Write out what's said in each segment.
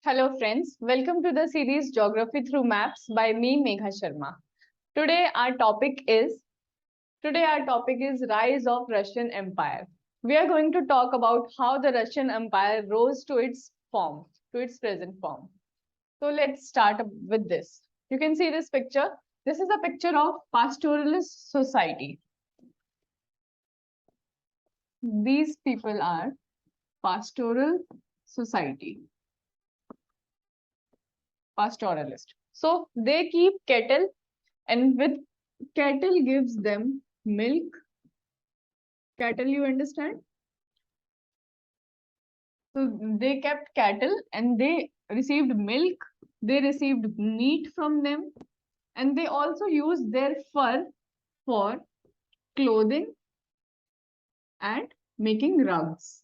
Hello friends, welcome to the series Geography Through Maps by me Megha Sharma. Today our topic is Rise of Russian Empire. We are going to talk about how the Russian Empire rose to its present form. So let's start with this. You can see this picture. This is a picture of pastoralist society. These people are pastoral society. Pastoralist. So they keep cattle, and with cattle gives them milk. Cattle, you understand? So they kept cattle and they received milk, they received meat from them, and they also used their fur for clothing and making rugs.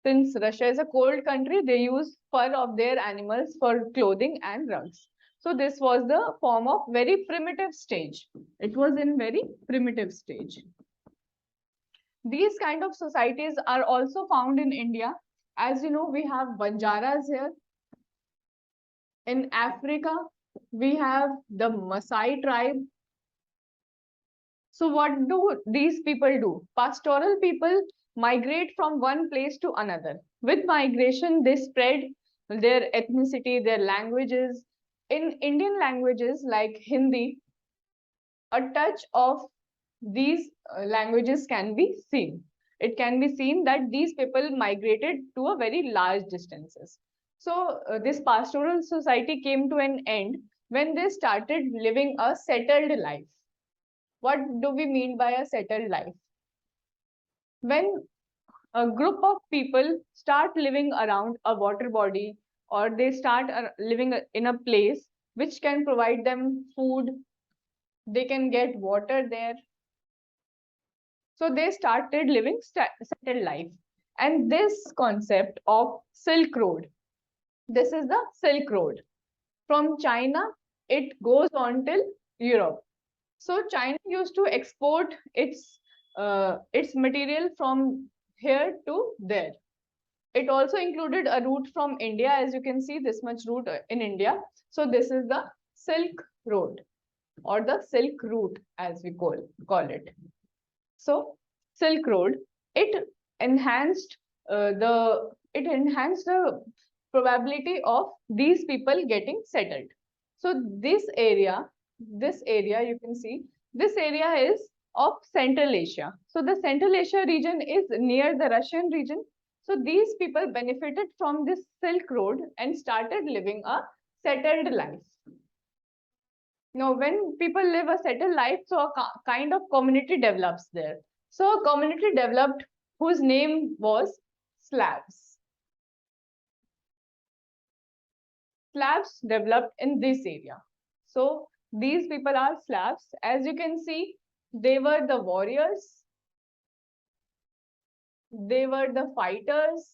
Since Russia is a cold country, they use fur of their animals for clothing and rugs. So this was the form of very primitive stage. It was in very primitive stage. These kind of societies are also found in India. As you know, we have Banjaras here. In Africa, we have the Maasai tribe. So what do these people do? Pastoral people migrate from one place to another. With migration, they spread their ethnicity, their languages. In Indian languages like Hindi, a touch of these languages can be seen. It can be seen that these people migrated to a very large distances. So this pastoral society came to an end when they started living a settled life. What do we mean by a settled life? When a group of people start living around a water body, or they start living in a place which can provide them food, they can get water there. So they started living settled life. And this concept of Silk Road, this is the Silk Road. From China, it goes on till Europe. So China used to export its material from here to there. It also included a route from India, as you can see, this much route in India. So this is the Silk Road or the Silk Route, as we call it. So Silk Road, it enhanced the probability of these people getting settled. So this area you can see, this area is of Central Asia. So the Central Asia region is near the Russian region. So these people benefited from this Silk Road and started living a settled life. Now, when people live a settled life, so a kind of community develops there. So a community developed whose name was Slavs. Slavs developed in this area. So these people are Slavs. As you can see, they were the warriors. They were the fighters.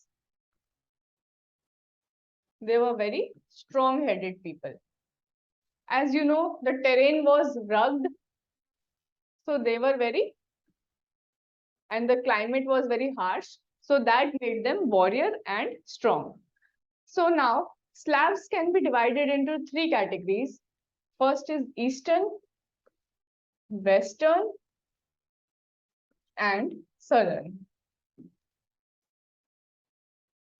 They were very strong-headed people. As you know, the terrain was rugged. So they were and the climate was very harsh. So that made them warrior and strong. So now Slavs can be divided into three categories. First is Eastern, Western, and Southern.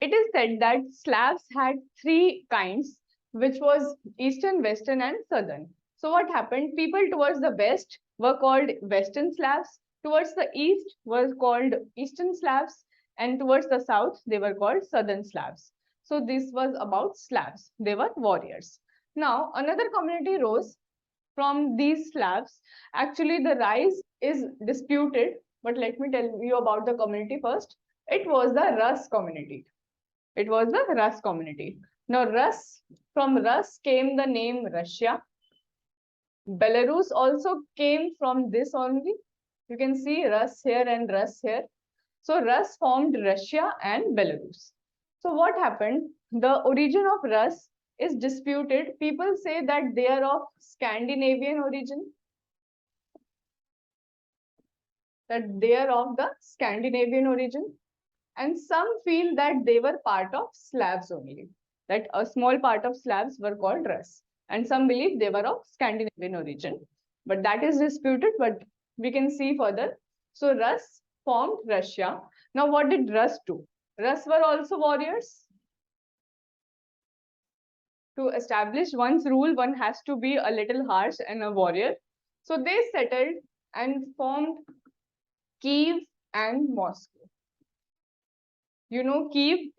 It is said that Slavs had three kinds, which was Eastern, Western, and Southern. So what happened? People towards the west were called Western Slavs, towards the east was called Eastern Slavs, and towards the south they were called Southern Slavs. So this was about Slavs. They were warriors. Now another community rose from these Slavs. Actually, the rise is disputed, but let me tell you about the community first. It was the Rus community. It was the Rus community. Now, from Rus came the name Russia. Belarus also came from this only. You can see Rus here and Rus here. So Rus formed Russia and Belarus. So what happened? The origin of Rus is disputed. People say that they are of Scandinavian origin. That they are of the Scandinavian origin. and some feel that they were part of Slavs only, that a small part of Slavs were called Rus, and some believe they were of Scandinavian origin, but that is disputed, but we can see further. So Rus formed Russia. Now what did Rus do? Rus were also warriors. To establish one's rule, one has to be a little harsh and a warrior. So they settled and formed Kiev and Moscow. You know, Kiev,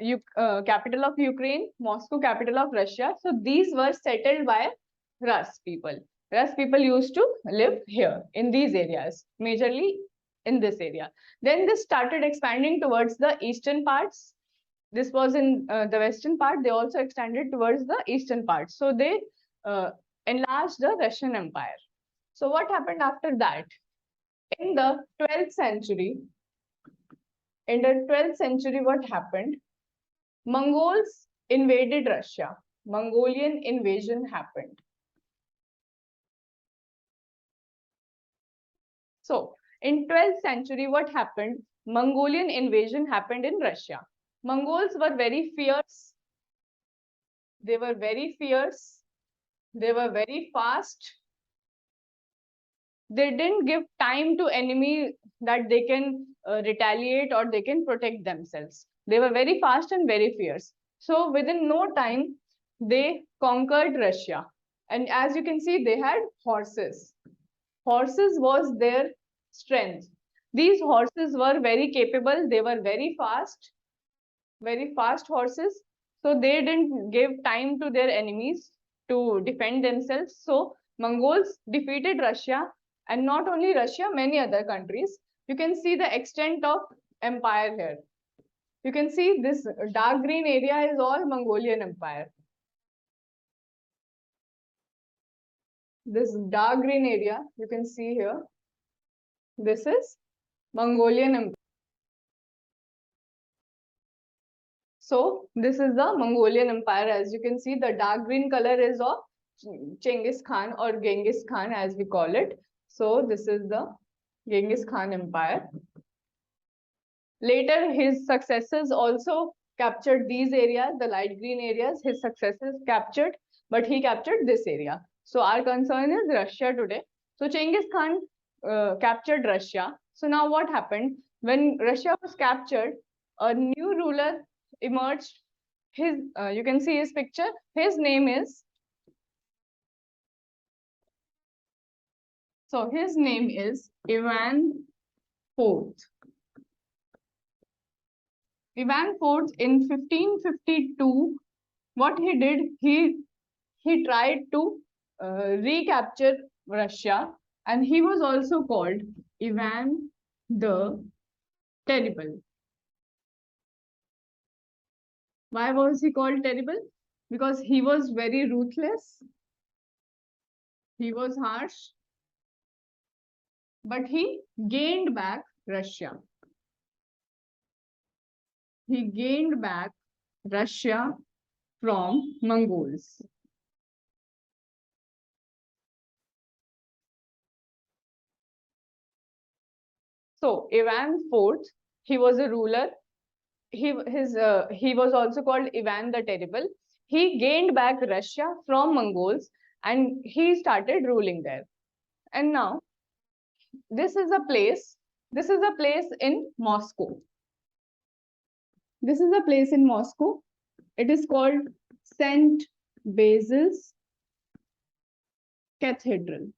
capital of Ukraine, Moscow, capital of Russia. So these were settled by Rus people. Rus people used to live here in these areas, majorly in this area. Then they started expanding towards the eastern parts. This was in the western part. They also extended towards the eastern part. So they enlarged the Russian Empire. So what happened after that? In the 12th century, what happened? Mongols invaded Russia. Mongolian invasion happened. So in 12th century, what happened? Mongolian invasion happened in Russia. Mongols were very fierce. They were very fierce. They were very fast. They didn't give time to enemy that they can retaliate or they can protect themselves. They were very fast and very fierce. So within no time, they conquered Russia. And as you can see, they had horses. Horses was their strength. These horses were very capable. They were very fast horses. So they didn't give time to their enemies to defend themselves. So Mongols defeated Russia, and not only Russia, many other countries. You can see the extent of empire here. You can see this dark green area is all Mongolian Empire. This dark green area, you can see here, this is Mongolian Empire. So this is the Mongolian Empire. As you can see, the dark green color is of Genghis Khan or Genghis Khan as we call it. So this is the Genghis Khan Empire. Later, his successors also captured these areas, the light green areas, his successors captured, but he captured this area. So our concern is Russia today. So Genghis Khan captured Russia. So now what happened? When Russia was captured, a new ruler emerged. His, you can see his picture. His name is, Ivan IV. Ivan IV in 1552, what he did, he tried to recapture Russia, and he was also called Ivan the Terrible. Why was he called terrible? Because he was very ruthless, he was harsh, but he gained back Russia. He gained back Russia from Mongols. So Ivan IV, he was a ruler. He was also called Ivan the Terrible. He gained back Russia from Mongols and he started ruling there. And now this is a place in Moscow. This is a place in Moscow. It is called St. Basil's Cathedral.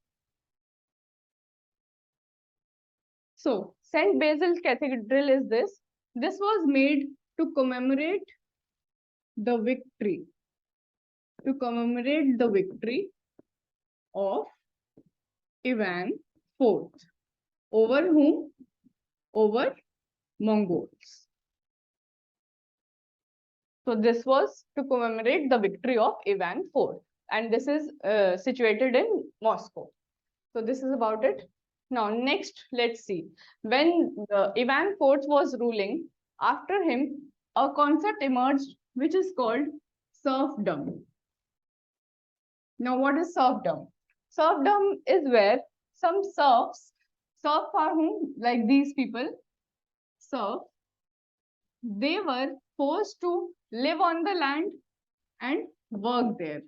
So St. Basil's Cathedral is this. This was made to commemorate the victory. To commemorate the victory of Ivan IV. Over whom? Over Mongols. So this was to commemorate the victory of Ivan IV. And this is situated in Moscow. So this is about it. Now next, let's see. When Ivan IV was ruling, after him, a concept emerged which is called serfdom. Now what is serfdom? Serfdom is where some serfs, serf are whom? Like these people, serf. they were forced to live on the land and work there.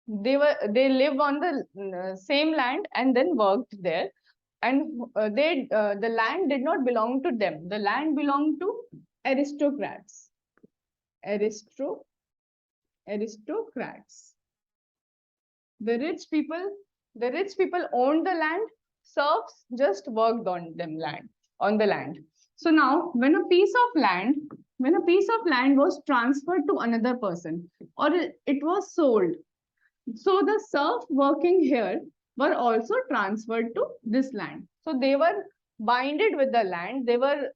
They lived on the same land and then worked there, and the land did not belong to them. The land belonged to aristocrats. Aristo aristocrats. The rich people owned the land. Serfs just worked on the land. So now, when a piece of land was transferred to another person, or it was sold, so the serf working here were also transferred to this land. So they were binded with the land. They were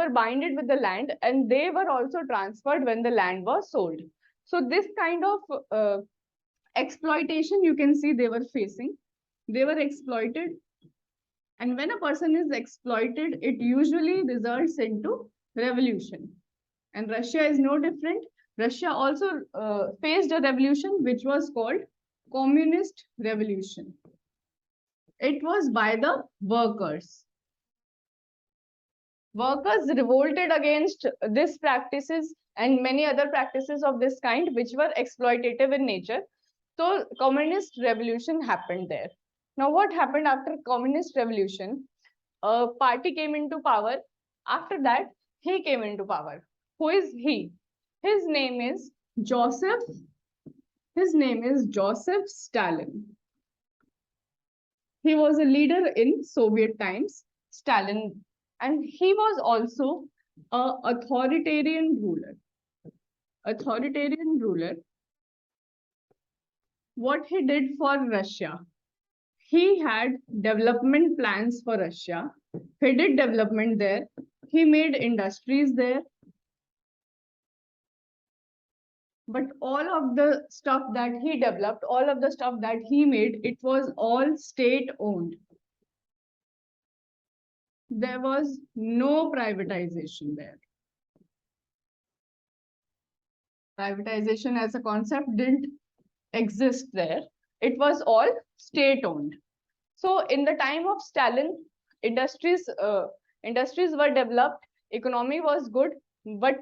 binded with the land, and they were also transferred when the land was sold. So this kind of exploitation, you can see, they were facing. They were exploited, and when a person is exploited, it usually results into revolution. And Russia is no different. Russia also faced a revolution which was called Communist Revolution. It was by the workers. Workers revolted against these practices and many other practices of this kind, which were exploitative in nature. So communist revolution happened there. Now what happened after communist revolution? A party came into power. After that, he came into power. Who is he? His name is Joseph. His name is Joseph Stalin. He was a leader in Soviet times, Stalin, and he was also an authoritarian ruler. Authoritarian ruler. What he did for Russia? He had development plans for Russia. He did development there. He made industries there. But all of the stuff that he developed, all of the stuff that he made, it was all state owned. There was no privatization there. Privatization as a concept didn't exist there. It was all state owned. So in the time of Stalin, industries were developed, economy was good, but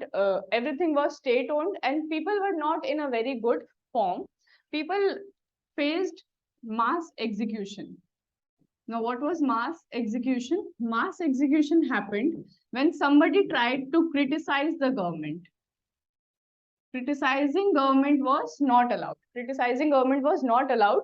everything was state owned, and people were not in a very good form. People faced mass execution. Now, what was mass execution? Mass execution happened when somebody tried to criticize the government. Criticizing government was not allowed. Criticizing government was not allowed.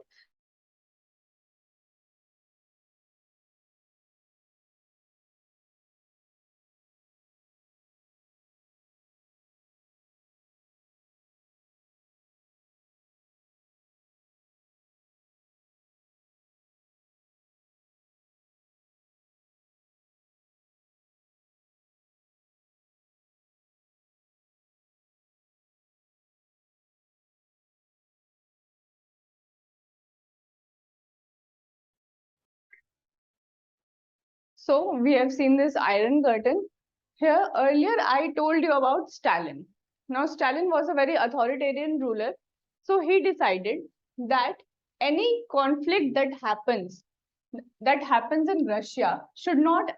So we have seen this Iron Curtain. Here, earlier I told you about Stalin. Now, Stalin was a very authoritarian ruler. So he decided that any conflict that happens in Russia should not,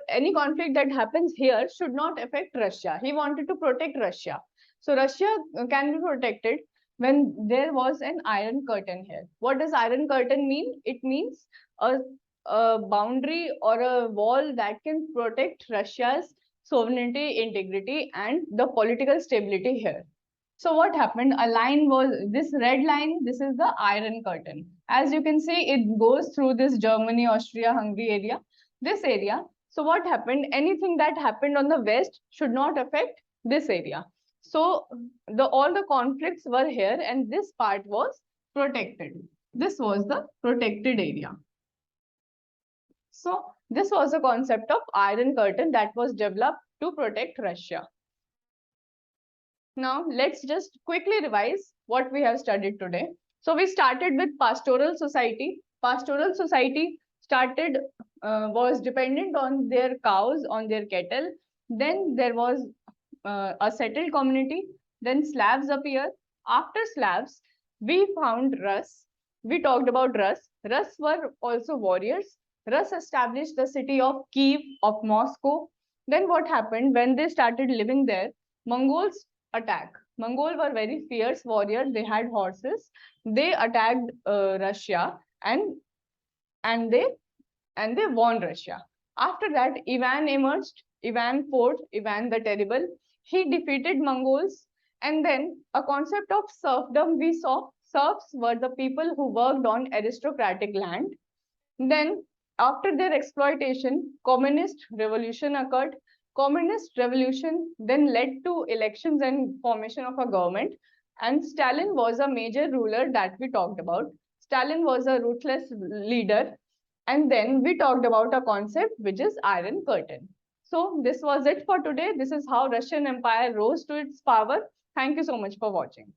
any conflict that happens here should not affect Russia. He wanted to protect Russia. So Russia can be protected when there was an Iron Curtain here. What does Iron Curtain mean? It means a boundary or a wall that can protect Russia's sovereignty, integrity, and the political stability here. So what happened? A line was this red line. This is the Iron Curtain. As you can see, it goes through this Germany, Austria, Hungary area, this area. So what happened? Anything that happened on the west should not affect this area. So all the conflicts were here, and this part was protected. This was the protected area. So this was the concept of Iron Curtain that was developed to protect Russia. Now let's just quickly revise what we have studied today. So we started with pastoral society. Pastoral society was dependent on their cows, on their cattle. Then there was a settled community. Then Slavs appear. After Slavs, we found Rus. We talked about Rus. Rus were also warriors. Rus established the city of Kiev, of Moscow. Then what happened when they started living there? Mongols attack. Mongols were very fierce warriors. They had horses. They attacked Russia, and they won Russia. After that, Ivan emerged. Ivan IV, Ivan the Terrible. He defeated Mongols, and then a concept of serfdom we saw. Serfs were the people who worked on aristocratic land. Then, after their exploitation, communist revolution occurred. Communist revolution then led to elections and formation of a government. And Stalin was a major ruler that we talked about. Stalin was a ruthless leader. And then we talked about a concept which is Iron Curtain. So this was it for today. This is how Russian Empire rose to its power. Thank you so much for watching.